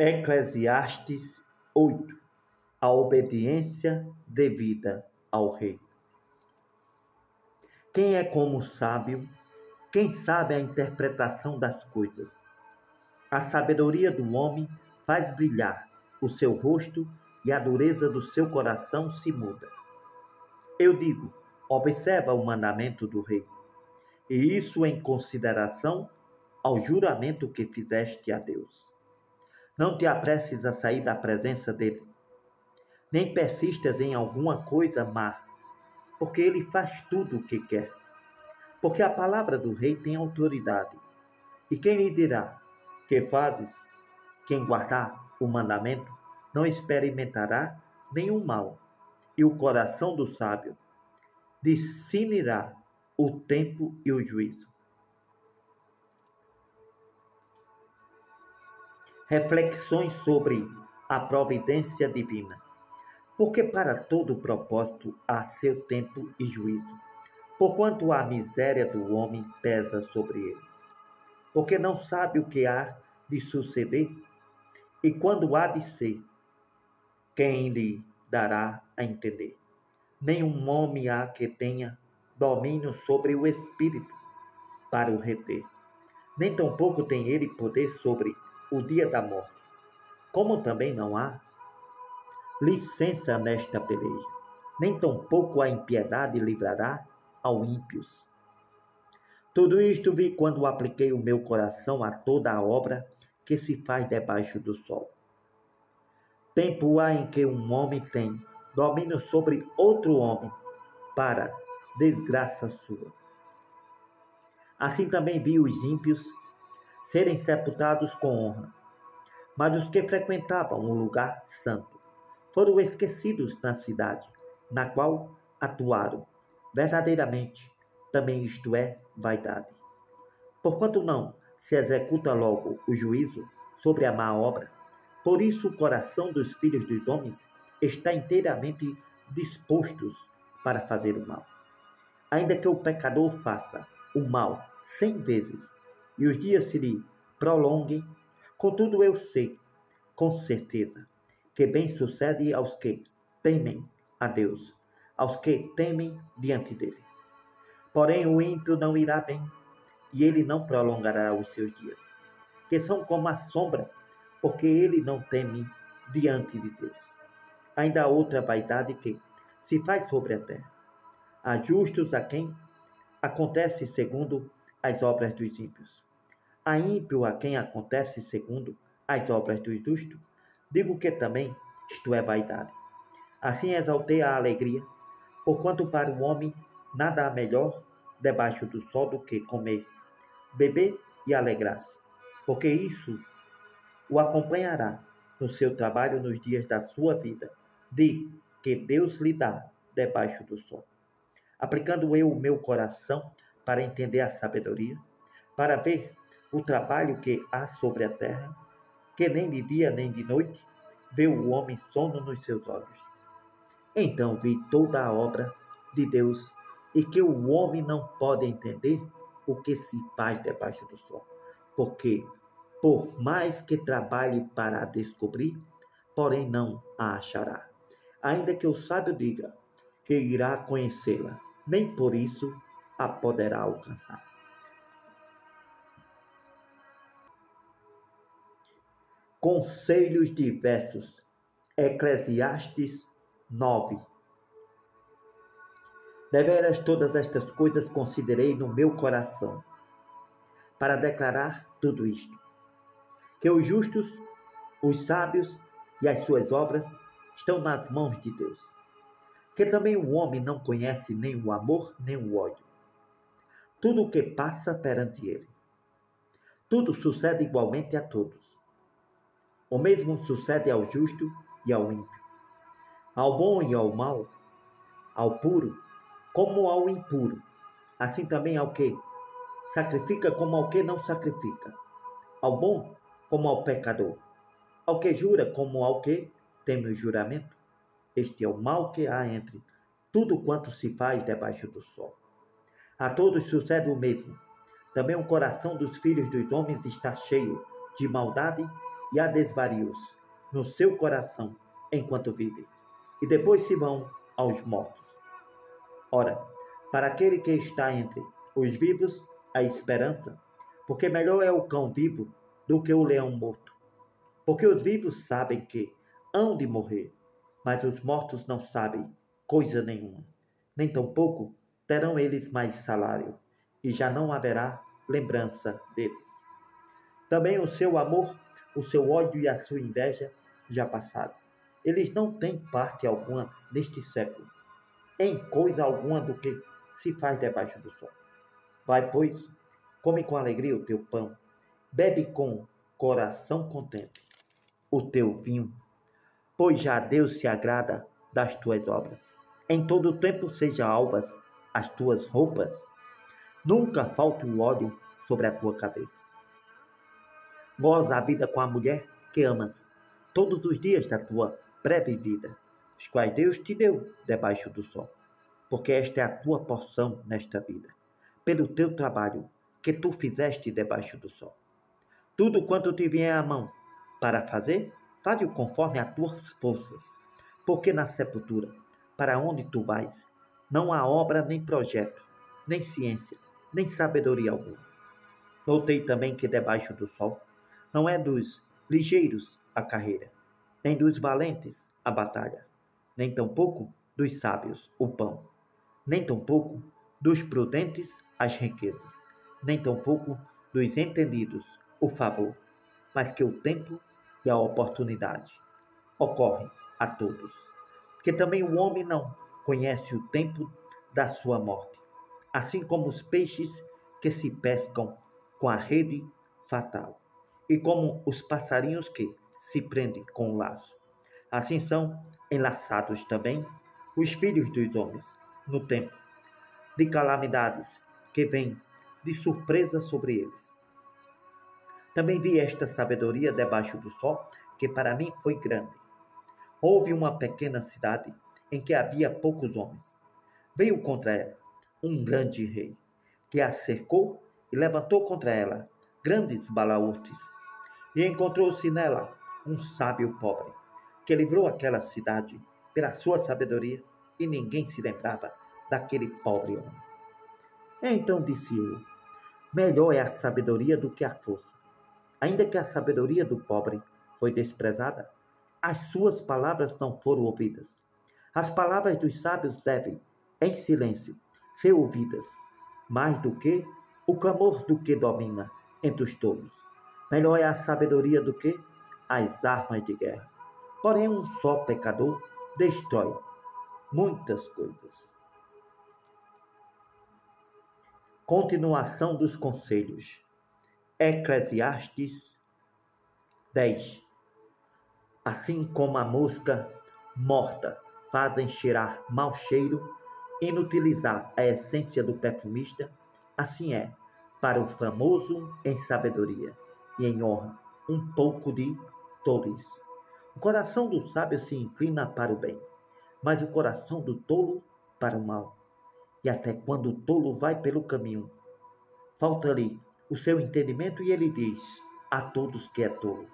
Eclesiastes 8. A obediência devida ao rei. Quem é como o sábio? Quem sabe a interpretação das coisas? A sabedoria do homem faz brilhar o seu rosto e a dureza do seu coração se muda. Eu digo, observa o mandamento do rei, e isso em consideração ao juramento que fizeste a Deus. Não te apresses a sair da presença dele, nem persistas em alguma coisa má, porque ele faz tudo o que quer. Porque a palavra do rei tem autoridade. E quem lhe dirá, que fazes? Quem guardar o mandamento não experimentará nenhum mal, e o coração do sábio discernirá o tempo e o juízo. Reflexões sobre a providência divina. Porque para todo propósito há seu tempo e juízo, porquanto a miséria do homem pesa sobre ele. Porque não sabe o que há de suceder, e quando há de ser, quem lhe dará a entender? Nenhum homem há que tenha domínio sobre o espírito para o reter, nem tampouco tem ele poder sobre o dia da morte, como também não há licença nesta peleja, nem tampouco a impiedade livrará ao ímpios. Tudo isto vi quando apliquei o meu coração a toda a obra que se faz debaixo do sol. Tempo há em que um homem tem domínio sobre outro homem, para desgraça sua. Assim também vi os ímpios serem sepultados com honra, mas os que frequentavam o lugar santo foram esquecidos na cidade, na qual atuaram verdadeiramente, também isto é vaidade. Porquanto não se executa logo o juízo sobre a má obra, por isso o coração dos filhos dos homens está inteiramente dispostos para fazer o mal. Ainda que o pecador faça o mal 100 vezes e os dias se lhe prolonguem, contudo eu sei, com certeza, que bem sucede aos que temem a Deus, aos que temem diante dele. Porém o ímpio não irá bem, e ele não prolongará os seus dias, que são como a sombra, porque ele não teme diante de Deus. Ainda há outra vaidade que se faz sobre a terra. Há justos a quem acontece segundo as obras dos ímpios. Há ímpio a quem acontece segundo as obras do justo. Digo que também isto é vaidade. Assim exaltei a alegria, porquanto para o homem nada há melhor debaixo do sol do que comer, beber e alegrar-se, porque isso o acompanhará no seu trabalho nos dias da sua vida, de que Deus lhe dá debaixo do sol. Aplicando eu o meu coração para entender a sabedoria, para ver o trabalho que há sobre a terra, que nem de dia nem de noite vê o homem sono nos seus olhos. Então vi toda a obra de Deus e que o homem não pode entender o que se faz debaixo do sol, porque por mais que trabalhe para a descobrir, porém não a achará. Ainda que o sábio diga que irá conhecê-la, nem por isso a poderá alcançar. Conselhos diversos. Eclesiastes 9. Deveras todas estas coisas considerei no meu coração, para declarar tudo isto, que os justos, os sábios e as suas obras estão nas mãos de Deus, que também o homem não conhece nem o amor nem o ódio. Tudo o que passa perante ele. Tudo sucede igualmente a todos. O mesmo sucede ao justo e ao ímpio, ao bom e ao mau, ao puro como ao impuro, assim também ao que sacrifica como ao que não sacrifica, ao bom como ao pecador, ao que jura como ao que teme o juramento. Este é o mal que há entre tudo quanto se faz debaixo do sol. A todos sucede o mesmo. Também o coração dos filhos dos homens está cheio de maldade e há desvarios no seu coração enquanto vive, e depois se vão aos mortos. Ora, para aquele que está entre os vivos, a esperança, porque melhor é o cão vivo do que o leão morto. Porque os vivos sabem que hão de morrer, mas os mortos não sabem coisa nenhuma, nem tampouco terão eles mais salário, e já não haverá lembrança deles. Também o seu amor, o seu ódio e a sua inveja já passaram. Eles não têm parte alguma neste século, em coisa alguma do que se faz debaixo do sol. Vai, pois, come com alegria o teu pão, bebe com coração contente o teu vinho, pois já Deus se agrada das tuas obras. Em todo o tempo sejam alvas as tuas roupas, nunca falte o óleo sobre a tua cabeça. Goza a vida com a mulher que amas, todos os dias da tua breve vida, os quais Deus te deu debaixo do sol, porque esta é a tua porção nesta vida, pelo teu trabalho que tu fizeste debaixo do sol. Tudo quanto te vier à mão para fazer, faze-o conforme as tuas forças, porque na sepultura, para onde tu vais, não há obra nem projeto, nem ciência, nem sabedoria alguma. Notei também que debaixo do sol não é dos ligeiros a carreira, nem dos valentes a batalha, nem tampouco dos sábios o pão, nem tampouco dos prudentes as riquezas, nem tampouco dos entendidos o favor, mas que o tempo e a oportunidade ocorrem a todos. Que também o homem não conhece o tempo da sua morte, assim como os peixes que se pescam com a rede fatal, e como os passarinhos que se prendem com o laço. Assim são enlaçados também os filhos dos homens no tempo de calamidades que vêm de surpresa sobre eles. Também vi esta sabedoria debaixo do sol, que para mim foi grande. Houve uma pequena cidade em que havia poucos homens. Veio contra ela um grande rei, que a cercou e levantou contra ela grandes balaúrtes. E encontrou-se nela um sábio pobre, que livrou aquela cidade pela sua sabedoria, e ninguém se lembrava daquele pobre homem. Então disse eu: melhor é a sabedoria do que a força. Ainda que a sabedoria do pobre foi desprezada, as suas palavras não foram ouvidas. As palavras dos sábios devem, em silêncio, ser ouvidas, mais do que o clamor do que domina entre os tolos. Melhor é a sabedoria do que as armas de guerra. Porém, um só pecador destrói muitas coisas. Continuação dos conselhos. Eclesiastes 10. Assim como a mosca morta fazem cheirar mau cheiro, inutilizar a essência do perfumista, assim é para o famoso em sabedoria e em honra um pouco de tolice. O coração do sábio se inclina para o bem, mas o coração do tolo para o mal. E até quando o tolo vai pelo caminho, falta-lhe o seu entendimento e ele diz a todos que é tolo.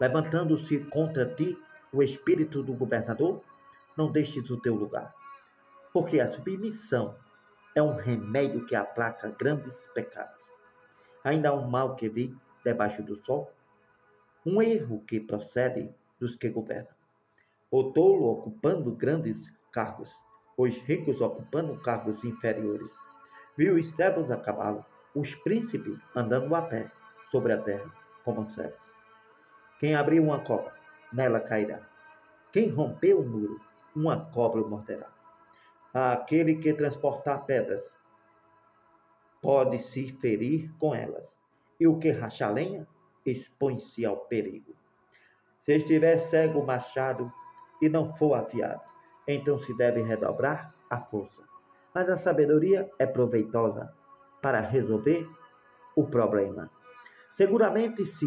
Levantando-se contra ti o espírito do governador, não deixes o teu lugar, porque a submissão é um remédio que aplaca grandes pecados. Ainda há um mal que vi debaixo do sol, um erro que procede dos que governam. O tolo ocupando grandes cargos, os ricos ocupando cargos inferiores. Viu os servos a cavalo, os príncipes andando a pé sobre a terra, como servos. Quem abriu uma cova, nela cairá. Quem rompeu o muro, uma cobra o morderá. Aquele que transportar pedras pode se ferir com elas, e o que racha lenha expõe-se ao perigo. Se estiver cego o machado e não for afiado, então se deve redobrar a força. Mas a sabedoria é proveitosa para resolver o problema. Seguramente, se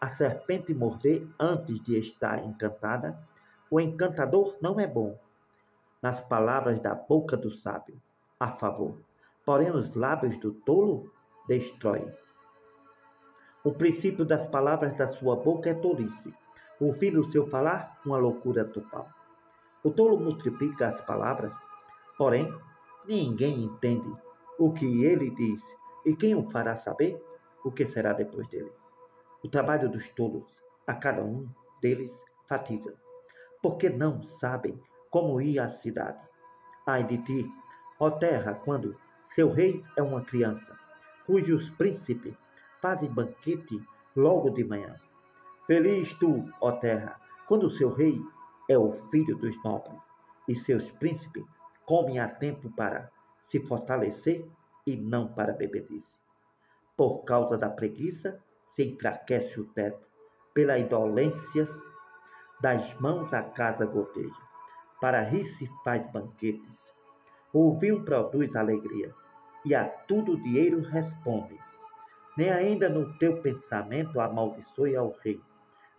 a serpente morder antes de estar encantada, o encantador não é bom. Nas palavras da boca do sábio, a favor, porém os lábios do tolo destrói. O princípio das palavras da sua boca é tolice. Ouvir o seu falar, uma loucura total. O tolo multiplica as palavras, porém, ninguém entende o que ele diz, e quem o fará saber o que será depois dele? O trabalho dos tolos, a cada um deles, fatiga, porque não sabem como ir à cidade. Ai de ti, ó terra, quando seu rei é uma criança, cujos príncipes fazem banquete logo de manhã. Feliz tu, ó terra, quando seu rei é o filho dos nobres, e seus príncipes comem a tempo para se fortalecer e não para bebedice. Por causa da preguiça, se enfraquece o teto, pela indolência das mãos a casa goteja. Para rir se faz banquetes, o vinho produz alegria, e a tudo o dinheiro responde. Nem ainda no teu pensamento amaldiçoe ao rei,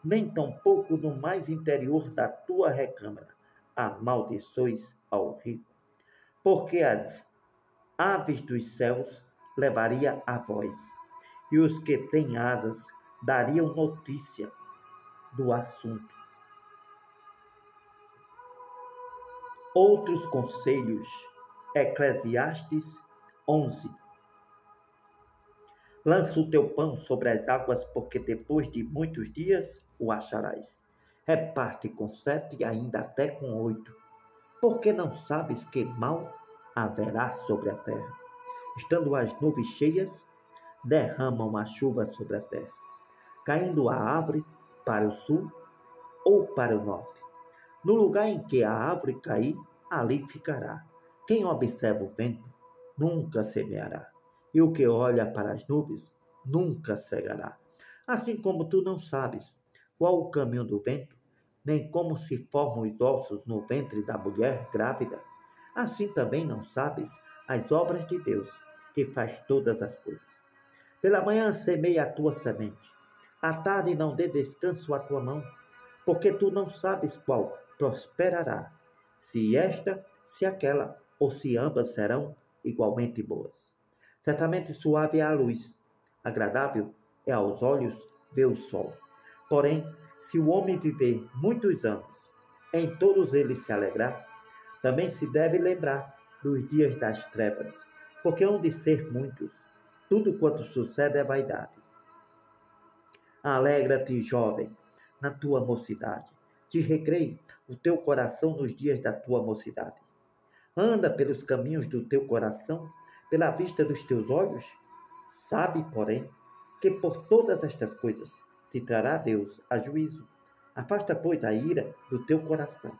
nem tampouco no mais interior da tua recâmara amaldiçoes ao rico, porque as aves dos céus levaria a voz, e os que têm asas dariam notícia do assunto. Outros conselhos, Eclesiastes 11. Lança o teu pão sobre as águas, porque depois de muitos dias o acharás. Reparte com 7 e ainda até com 8, porque não sabes que mal haverá sobre a terra. Estando as nuvens cheias, derramam a chuva sobre a terra, caindo a árvore para o sul ou para o norte. No lugar em que a árvore cair, ali ficará. Quem observa o vento nunca semeará, e o que olha para as nuvens nunca cegará. Assim como tu não sabes qual o caminho do vento, nem como se formam os ossos no ventre da mulher grávida, assim também não sabes as obras de Deus, que faz todas as coisas. Pela manhã semeia a tua semente, à tarde não dê descanso à tua mão, porque tu não sabes qual prosperará, se esta, se aquela, ou se ambas serão igualmente boas. Certamente suave é a luz, agradável é aos olhos ver o sol. Porém, se o homem viver muitos anos, em todos eles se alegrar, também se deve lembrar dos dias das trevas, porque hão de ser muitos. Tudo quanto sucede é vaidade. Alegra-te, jovem, na tua mocidade. Te recreie o teu coração nos dias da tua mocidade. Anda pelos caminhos do teu coração, pela vista dos teus olhos. Sabe, porém, que por todas estas coisas te trará Deus a juízo. Afasta, pois, a ira do teu coração.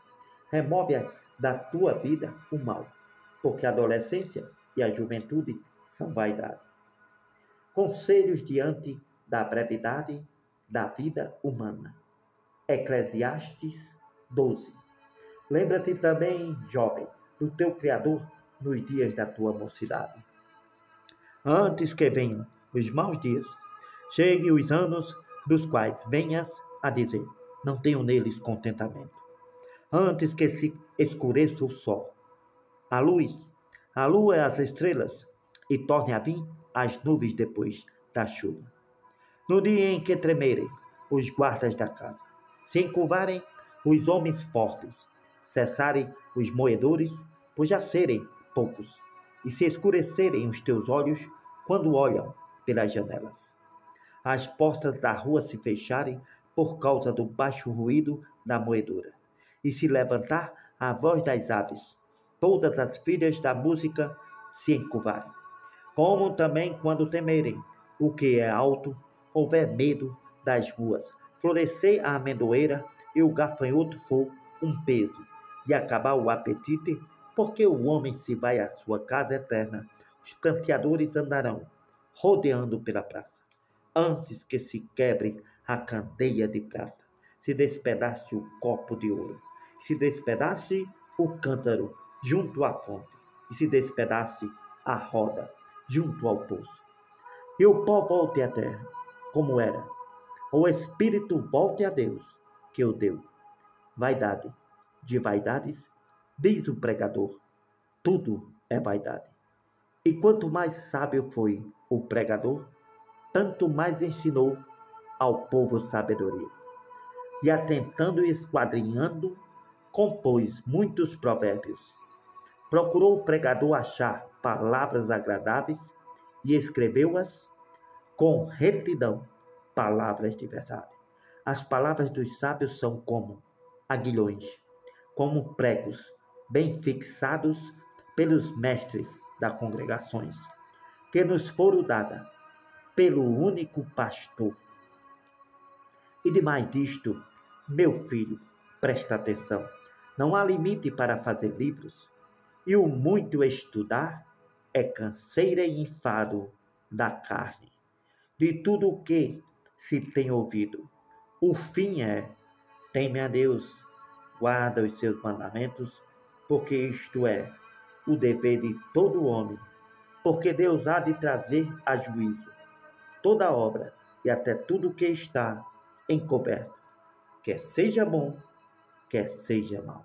Remove da tua vida o mal, porque a adolescência e a juventude são vaidade. Conselhos diante da brevidade da vida humana. Eclesiastes 12. Lembra-te também, jovem, do teu Criador nos dias da tua mocidade. Antes que venham os maus dias, cheguem os anos dos quais venhas a dizer, não tenho neles contentamento. Antes que se escureça o sol, a luz, a lua e as estrelas, e torne a vir as nuvens depois da chuva. No dia em que tremerem os guardas da casa, se encurvarem os homens fortes, cessarem os moedores, por já serem poucos, e se escurecerem os teus olhos quando olham pelas janelas. As portas da rua se fecharem por causa do baixo ruído da moedora, e se levantar a voz das aves, todas as filhas da música se encurvarem. Como também quando temerem o que é alto, houver medo das ruas, florescer a amendoeira e o gafanhoto for um peso, e acabar o apetite, porque o homem se vai à sua casa eterna, os planteadores andarão rodeando pela praça, antes que se quebre a candeia de prata, se despedace o copo de ouro, se despedace o cântaro junto à fonte, e se despedace a roda junto ao poço. E o pó volte à terra, como era. O espírito volte a Deus, que o deu. Vaidade de vaidades, diz o pregador, tudo é vaidade. E quanto mais sábio foi o pregador, tanto mais ensinou ao povo sabedoria. E atentando e esquadrinhando, compôs muitos provérbios. Procurou o pregador achar palavras agradáveis e escreveu-as com retidão, palavras de verdade. As palavras dos sábios são como aguilhões, como pregos bem fixados pelos mestres das congregações, que nos foram dadas pelo único pastor. E demais disto, meu filho, presta atenção, não há limite para fazer livros, e o muito estudar é canseira e enfado da carne. De tudo o que se tem ouvido, o fim é: teme a Deus, guarda os seus mandamentos, porque isto é o dever de todo homem, porque Deus há de trazer a juízo toda obra e até tudo que está encoberto, quer seja bom, quer seja mau.